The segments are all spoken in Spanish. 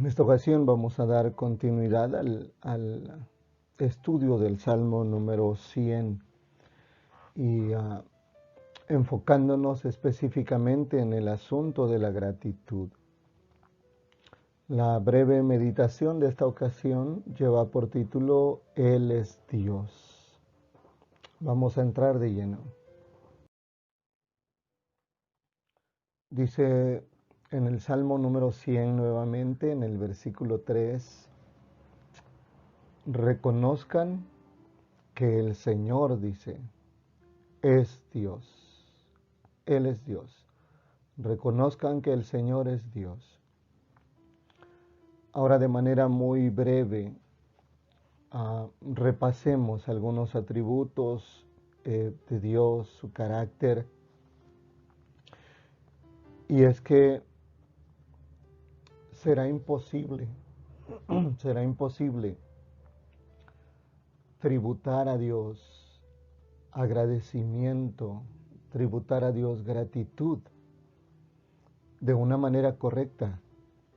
En esta ocasión vamos a dar continuidad al estudio del Salmo número 100 y enfocándonos específicamente en el asunto de la gratitud. La breve meditación de esta ocasión lleva por título Él es Dios. Vamos a entrar de lleno. Dice en el Salmo número 100 nuevamente, en el versículo 3, reconozcan que el Señor, dice, es Dios. Él es Dios. Reconozcan que el Señor es Dios. Ahora, de manera muy breve, repasemos algunos atributos de Dios, su carácter. Y es que será imposible tributar a Dios agradecimiento, tributar a Dios gratitud de una manera correcta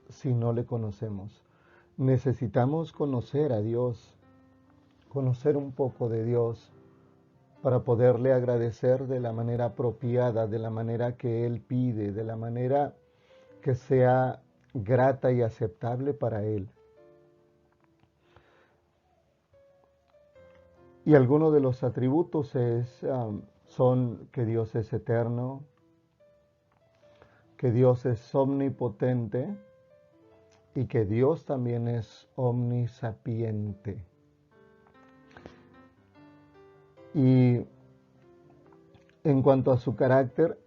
si no le conocemos. Necesitamos conocer a Dios, conocer un poco de Dios para poderle agradecer de la manera apropiada, de la manera que Él pide, de la manera que sea grata y aceptable para Él. Y algunos de los atributos son que Dios es eterno, que Dios es omnipotente y que Dios también es omnisapiente. Y en cuanto a su carácter,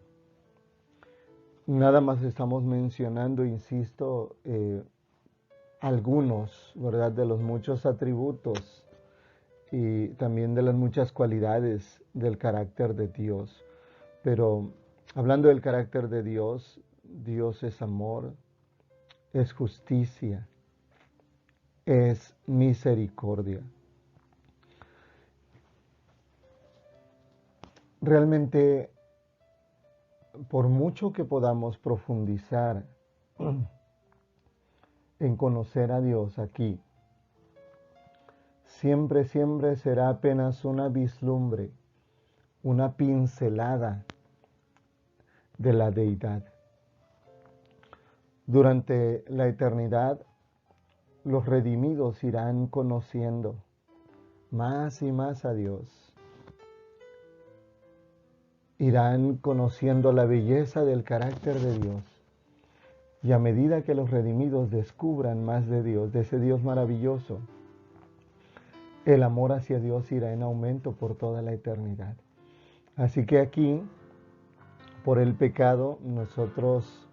nada más estamos mencionando, insisto, algunos, ¿verdad?, de los muchos atributos y también de las muchas cualidades del carácter de Dios. Pero hablando del carácter de Dios, Dios es amor, es justicia, es misericordia. Realmente, por mucho que podamos profundizar en conocer a Dios aquí, siempre será apenas una vislumbre, una pincelada de la deidad. Durante la eternidad, los redimidos irán conociendo más y más a Dios. Irán conociendo la belleza del carácter de Dios. Y a medida que los redimidos descubran más de Dios, de ese Dios maravilloso, el amor hacia Dios irá en aumento por toda la eternidad. Así que aquí, por el pecado, nosotros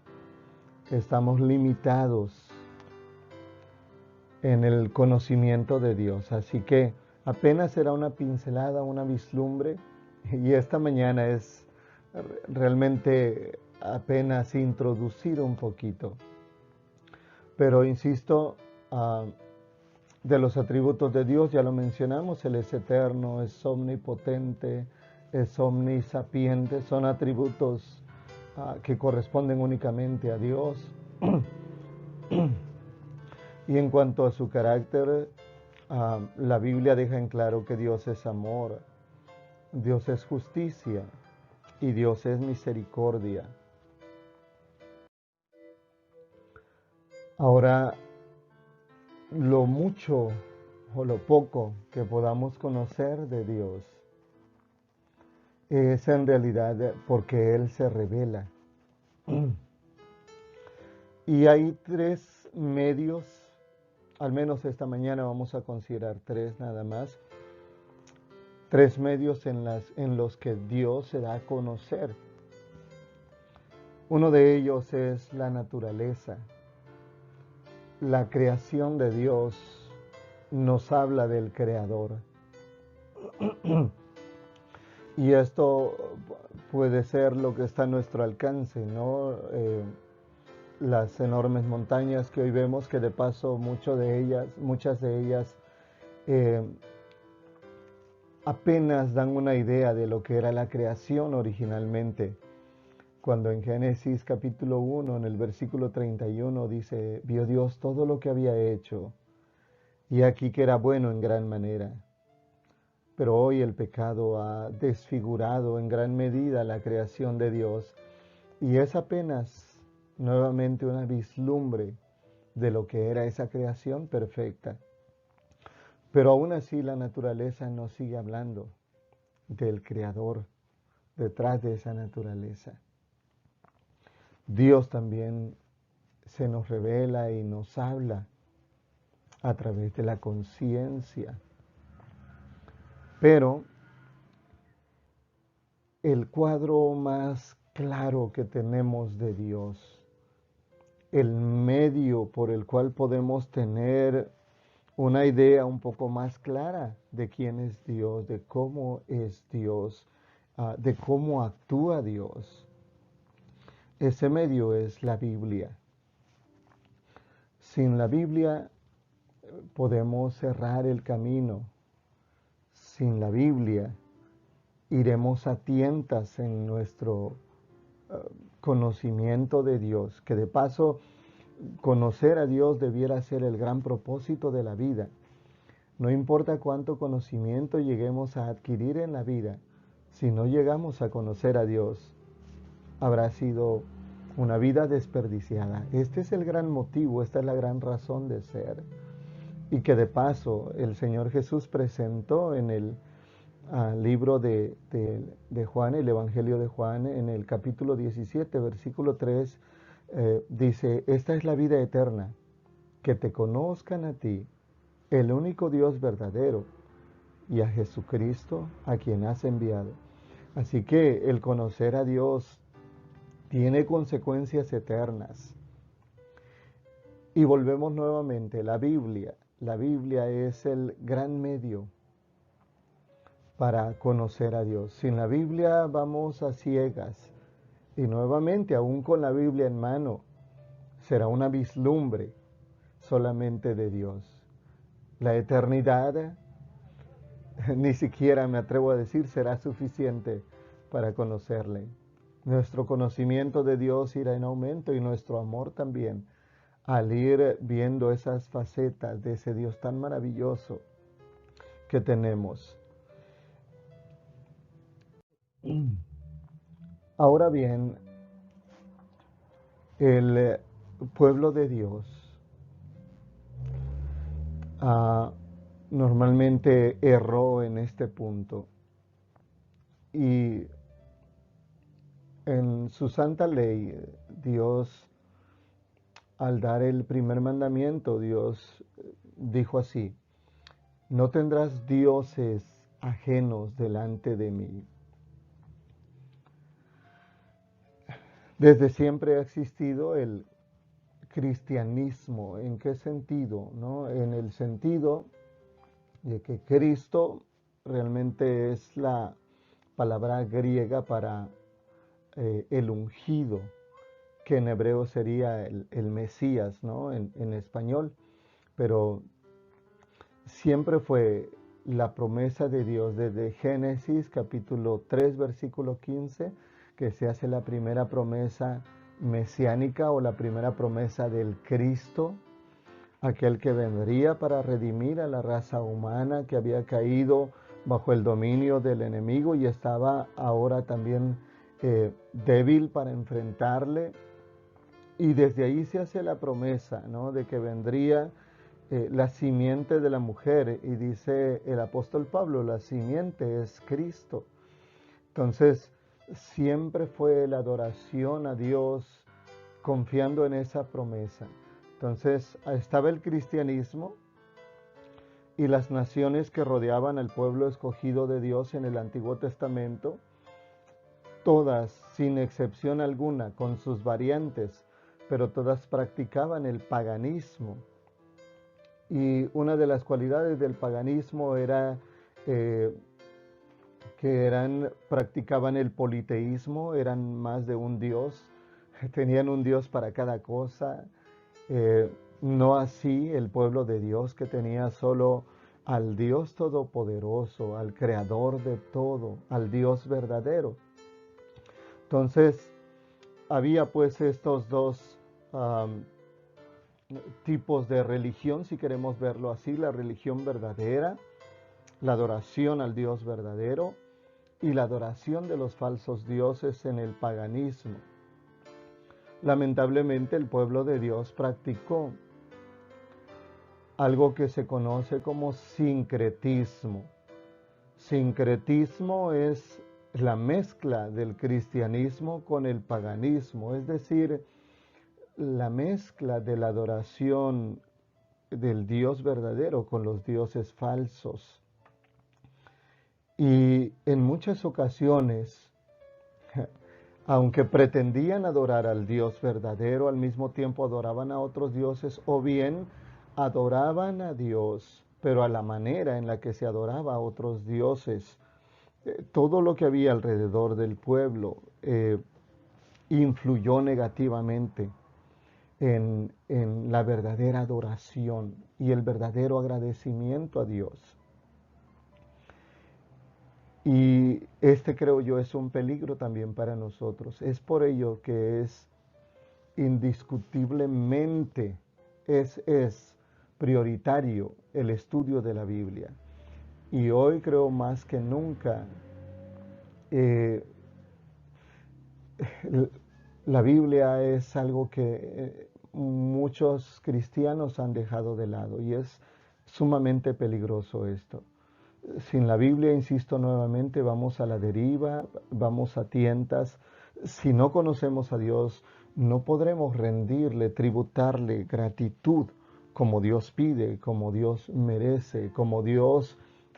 estamos limitados en el conocimiento de Dios. Así que apenas será una pincelada, una vislumbre. Y esta mañana es realmente apenas introducir un poquito. Pero insisto, de los atributos de Dios ya lo mencionamos, Él es eterno, es omnipotente, es omnisapiente, son atributos que corresponden únicamente a Dios. Y en cuanto a su carácter, la Biblia deja en claro que Dios es amor, Dios es justicia y Dios es misericordia. Ahora, lo mucho o lo poco que podamos conocer de Dios es en realidad porque Él se revela. Y hay tres medios, al menos esta mañana vamos a considerar tres nada más, tres medios en los que Dios se da a conocer. Uno de ellos es la naturaleza. La creación de Dios nos habla del Creador. Y esto puede ser lo que está a nuestro alcance, ¿no? Las enormes montañas que hoy vemos, que de paso muchas de ellas apenas dan una idea de lo que era la creación originalmente. Cuando en Génesis capítulo 1, en el versículo 31 dice, vio Dios todo lo que había hecho, y aquí que era bueno en gran manera. Pero hoy el pecado ha desfigurado en gran medida la creación de Dios, y es apenas nuevamente una vislumbre de lo que era esa creación perfecta. Pero aún así la naturaleza nos sigue hablando del Creador detrás de esa naturaleza. Dios también se nos revela y nos habla a través de la conciencia. Pero el cuadro más claro que tenemos de Dios, el medio por el cual podemos tener una idea un poco más clara de quién es Dios, de cómo es Dios, de cómo actúa Dios. Ese medio es la Biblia. Sin la Biblia podemos cerrar el camino. Sin la Biblia iremos a tientas en nuestro conocimiento de Dios, que de paso conocer a Dios debiera ser el gran propósito de la vida. No importa cuánto conocimiento lleguemos a adquirir en la vida, si no llegamos a conocer a Dios, habrá sido una vida desperdiciada. Este es el gran motivo, esta es la gran razón de ser. Y que de paso el Señor Jesús presentó en el libro de Juan, el Evangelio de Juan, en el capítulo 17, versículo 3, dice, esta es la vida eterna, que te conozcan a ti, el único Dios verdadero, y a Jesucristo, a quien has enviado. Así que el conocer a Dios tiene consecuencias eternas. Y volvemos nuevamente, la Biblia. La Biblia es el gran medio para conocer a Dios. Sin la Biblia vamos a ciegas. Y nuevamente, aún con la Biblia en mano, será una vislumbre solamente de Dios. La eternidad, ni siquiera me atrevo a decir, será suficiente para conocerle. Nuestro conocimiento de Dios irá en aumento y nuestro amor también, al ir viendo esas facetas de ese Dios tan maravilloso que tenemos. Ahora bien, el pueblo de Dios normalmente erró en este punto y en su santa ley, Dios, al dar el primer mandamiento, Dios dijo así, no tendrás dioses ajenos delante de mí. Desde siempre ha existido el cristianismo. ¿En qué sentido? ¿No? En el sentido de que Cristo realmente es la palabra griega para el ungido, que en hebreo sería el Mesías, ¿no? En español, pero siempre fue la promesa de Dios desde Génesis capítulo 3 versículo 15, que se hace la primera promesa mesiánica o la primera promesa del Cristo, aquel que vendría para redimir a la raza humana que había caído bajo el dominio del enemigo y estaba ahora también débil para enfrentarle. Y desde ahí se hace la promesa, ¿no?, de que vendría la simiente de la mujer. Y dice el apóstol Pablo, la simiente es Cristo. Entonces, siempre fue la adoración a Dios confiando en esa promesa. Entonces, estaba el cristianismo y las naciones que rodeaban al pueblo escogido de Dios en el Antiguo Testamento, todas, sin excepción alguna, con sus variantes, pero todas practicaban el paganismo. Y una de las cualidades del paganismo era que practicaban el politeísmo, eran más de un dios, tenían un dios para cada cosa. No así el pueblo de Dios, que tenía solo al Dios todopoderoso, al creador de todo, al Dios verdadero. Entonces, había pues estos dos tipos de religión, si queremos verlo así: la religión verdadera, la adoración al Dios verdadero, y la adoración de los falsos dioses en el paganismo. Lamentablemente el pueblo de Dios practicó algo que se conoce como sincretismo. Sincretismo es la mezcla del cristianismo con el paganismo, es decir, la mezcla de la adoración del Dios verdadero con los dioses falsos. Y en muchas ocasiones, aunque pretendían adorar al Dios verdadero, al mismo tiempo adoraban a otros dioses, o bien adoraban a Dios, pero a la manera en la que se adoraba a otros dioses. Todo lo que había alrededor del pueblo influyó negativamente en la verdadera adoración y el verdadero agradecimiento a Dios. Y este, creo yo, es un peligro también para nosotros. Es por ello que es indiscutiblemente es prioritario el estudio de la Biblia. Y hoy creo más que nunca eh, la Biblia es algo que muchos cristianos han dejado de lado, y es sumamente peligroso esto. Sin la Biblia, insisto nuevamente, vamos a la deriva, vamos a tientas. Si no conocemos a Dios, no podremos rendirle, tributarle gratitud como Dios pide, como Dios merece, como Dios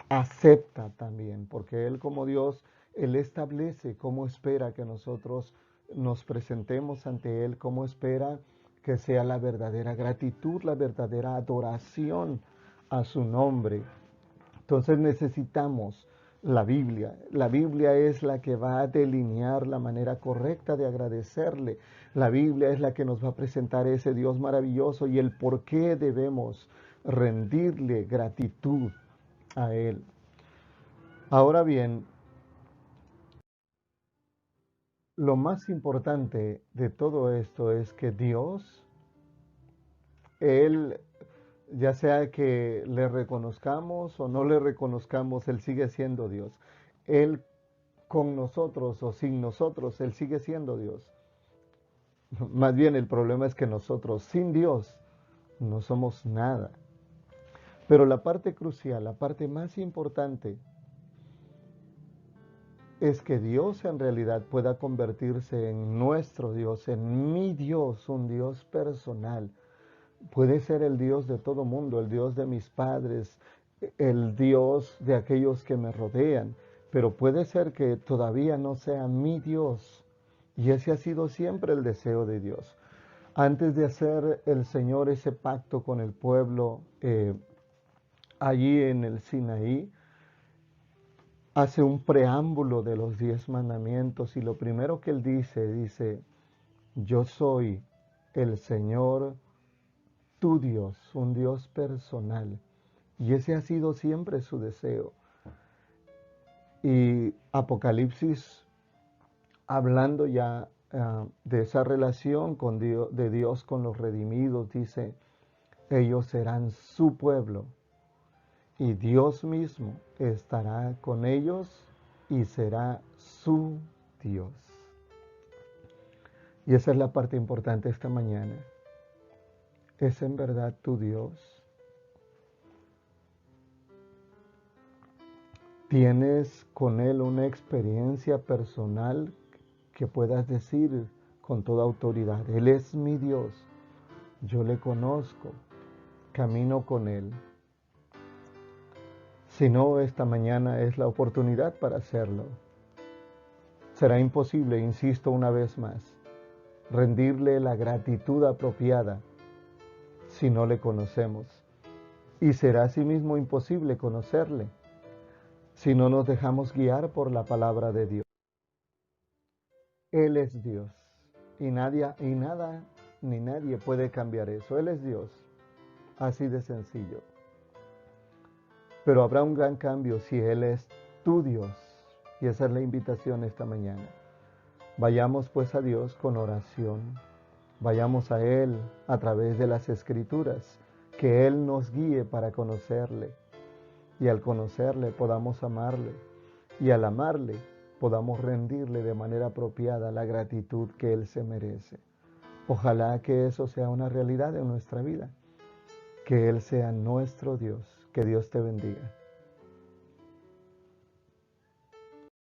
acepta también, porque Él como Dios, Él establece cómo espera que nosotros nos presentemos ante Él, cómo espera que sea la verdadera gratitud, la verdadera adoración a su nombre. Entonces necesitamos la Biblia. La Biblia es la que va a delinear la manera correcta de agradecerle. La Biblia es la que nos va a presentar ese Dios maravilloso y el por qué debemos rendirle gratitud a Él. Ahora bien, lo más importante de todo esto es que Dios, Él, ya sea que le reconozcamos o no le reconozcamos, Él sigue siendo Dios. Él con nosotros o sin nosotros, Él sigue siendo Dios. Más bien el problema es que nosotros sin Dios no somos nada. Pero la parte crucial, la parte más importante, es que Dios en realidad pueda convertirse en nuestro Dios, en mi Dios, un Dios personal. Puede ser el Dios de todo mundo, el Dios de mis padres, el Dios de aquellos que me rodean, pero puede ser que todavía no sea mi Dios. Y ese ha sido siempre el deseo de Dios. Antes de hacer el Señor ese pacto con el pueblo allí en el Sinaí, hace un preámbulo de los 10 mandamientos, y lo primero que Él dice, yo soy el Señor tu Dios, un Dios personal. Y ese ha sido siempre su deseo. Y Apocalipsis, hablando ya de esa relación con Dios, de Dios con los redimidos, dice, ellos serán su pueblo y Dios mismo estará con ellos y será su Dios. Y esa es la parte importante esta mañana. ¿Es en verdad tu Dios? ¿Tienes con Él una experiencia personal que puedas decir con toda autoridad, Él es mi Dios, yo le conozco, camino con Él? Si no, esta mañana es la oportunidad para hacerlo. Será imposible, insisto una vez más, rendirle la gratitud apropiada si no le conocemos. Y será asimismo imposible conocerle si no nos dejamos guiar por la palabra de Dios. Él es Dios y nada ni nadie puede cambiar eso. Él es Dios, así de sencillo. Pero habrá un gran cambio si Él es tu Dios, y esa es la invitación esta mañana. Vayamos pues a Dios con oración, vayamos a Él a través de las Escrituras, que Él nos guíe para conocerle, y al conocerle podamos amarle, y al amarle podamos rendirle de manera apropiada la gratitud que Él se merece. Ojalá que eso sea una realidad en nuestra vida, que Él sea nuestro Dios. Que Dios te bendiga.